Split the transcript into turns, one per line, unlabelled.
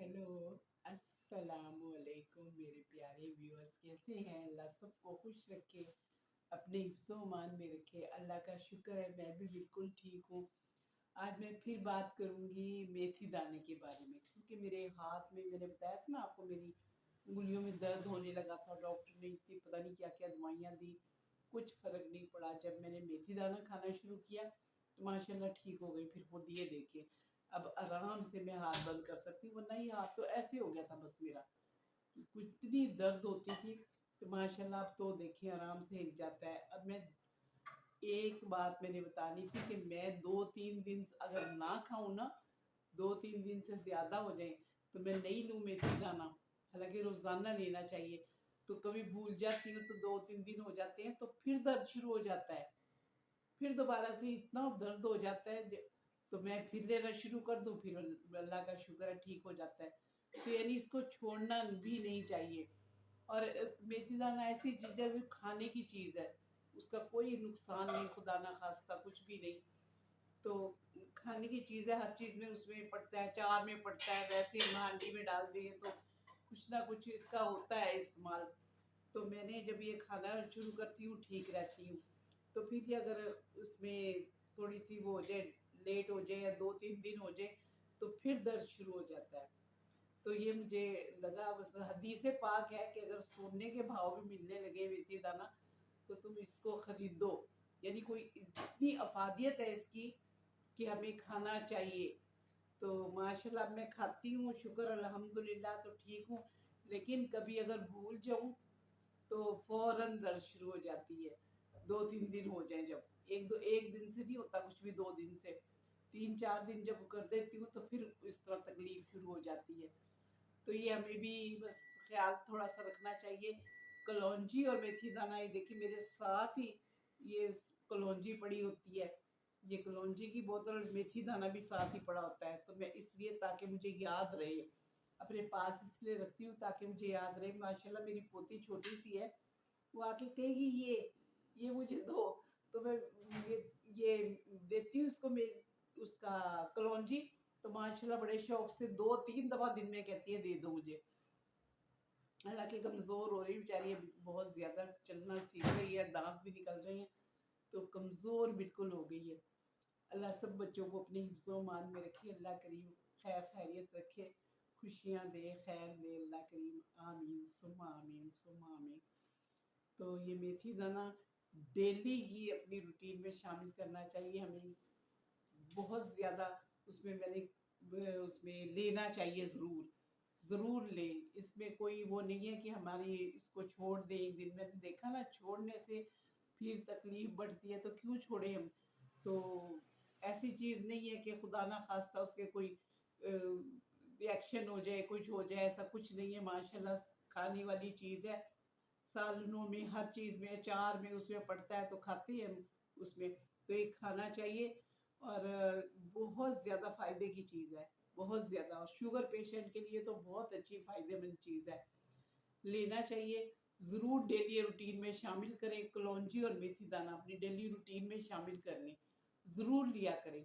Hello, अस्सलाम वालेकुम मेरे प्यारे व्यूअर्स। कैसे हैं? अल्लाह सबको खुश रखे, अपने हिफ्ज़ो-मान में रखे। अल्लाह का शुक्र है मैं भी बिल्कुल ठीक हूँ। आज मैं फिर बात करूँगी मेथी दाने के बारे में, क्योंकि मेरे हाथ में, मैंने बताया था ना आपको, मेरी उंगलियों में दर्द होने लगा था। डॉक्टर ने इतनी पता नहीं क्या क्या दवाइयाँ दी, कुछ फ़र्क नहीं पड़ा। जब मैंने मेथी दाना खाना शुरू किया तो माशाल्लाह ठीक हो गई। फिर खुद ये देखिए, अब आराम से मैं हाथ बंद कर सकती हूँ, वरना ये हाथ तो ऐसे हो गया था बस मेरा। इतनी दर्द होती थी तो माशाल्लाह अब तो देखिए आराम से हिल जाता है। अब मैं एक बात मैंने बतानी थी कि मैं 2-3 दिन अगर ना खाऊं ना, 2-3 दिन से ज्यादा हो जाए तो मैं नहीं लूं मेथी दाना। हालांकि रोजाना लेना चाहिए। तो कभी भूल जाती हूँ तो 2-3 दिन हो जाते हैं तो फिर दर्द शुरू हो जाता है। फिर दोबारा से इतना दर्द हो जाता है तो मैं फिर लेना शुरू कर दूं, फिर अल्लाह का शुक्र है ठीक हो जाता है। तो यानी इसको छोड़ना भी नहीं चाहिए। और मेथी दाना ऐसी चीज है जो खाने की चीज है, उसका कोई नुकसान नहीं, खुदा ना खास्ता कुछ भी नहीं। तो खाने की चीज है, हर चीज में उसमें पड़ता है, चार में पड़ता है, वैसे हांडी में डाल दिए तो कुछ ना कुछ इसका होता है इस्तेमाल। तो मैंने जब ये खाना शुरू करती हूँ ठीक रहती हूँ। तो फिर ये अगर उसमें थोड़ी सी वो हो जाए, लेट हो जाए या 2-3 दिन हो जाए तो फिर दर्द शुरू हो जाता है। तो ये मुझे लगा, बस हदीस पाक है कि अगर सोने के भाव में मिलने लगे मेथी दाना तो तुम इसको खरीदो। यानी कोई इतनी अफादियत है इसकी कि हमें खाना चाहिए। तो माशाल्लाह मैं खाती हूँ, शुक्र अल्हम्दुलिल्लाह, तो ठीक हूँ। लेकिन कभी अगर भूल जाऊं तो फौरन दर्द शुरू हो जाती है। 2-3 दिन हो जाए, जब एक दिन से नहीं होता कुछ भी, 2 दिन से 3-4 दिन जब कर देती हूँ तो फिर इस तरह तकलीफ शुरू हो जाती है। तो ये हमें भी बस ख्याल थोड़ा सा रखना चाहिए। कलौंजी और मेथी दाना, ये देखिए मेरे साथ ही ये कलौंजी पड़ी होती है। ये कलौंजी की बोतल, मेथी दाना भी साथ ही पड़ा होता है। तो मैं इसलिए, ताकि मुझे याद रहे, अपने पास इसलिए रखती हूँ ताकि मुझे याद रहे। माशाल्लाह मेरी पोती छोटी सी है, वो आके कहेगी ये मुझे दो। तो मैं ये देती हूँ उसको, मैं उसका कलौंजी। तो माशाल्लाह बड़े शौक से 2-3 दफा दिन में कहती है दे दो मुझे। हालांकि कमजोर हो रही बेचारी, अभी बहुत ज्यादा चलना सीख रही है, दांत भी निकल रहे हैं, तो कमजोर बिल्कुल हो गई है। अल्लाह सब बच्चों को अपने हिफ्ज़ो मान में रखे, अल्लाह करीम खैर खैरियत रखे, खुशियाँ दे, खैर दे अल्लाह करीम। आमीन सुम्मा आमीन सुम्मा आमीन। तो ये मेथी दाना डेली ही अपनी रूटीन में शामिल करना चाहिए हमें। बहुत ज़्यादा उसमें उसमें लेना चाहिए, ज़रूर ज़रूर लें। इसमें कोई वो नहीं है कि हमारी इसको छोड़ दें एक दिन। मैंने देखा ना, छोड़ने से फिर तकलीफ बढ़ती है, तो क्यों छोड़े हम। तो ऐसी चीज़ नहीं है कि खुदा ना खास्ता उसके कोई रिएक्शन हो जाए, कुछ हो जाए, ऐसा कुछ नहीं है। माशाल्लाह खाने वाली चीज़ है। सालनों में, हर चीज़ में, अचार में उसमें पड़ता है तो खाते हैं हम उसमें। तो एक खाना चाहिए। और बहुत ज़्यादा फ़ायदे की चीज़ है, बहुत ज़्यादा। और शुगर पेशेंट के लिए तो बहुत अच्छी फ़ायदेमंद चीज़ है, लेना चाहिए। ज़रूर डेली रूटीन में शामिल करें, कलौंजी और मेथी दाना अपनी डेली रूटीन में शामिल कर लें, ज़रूर लिया करें।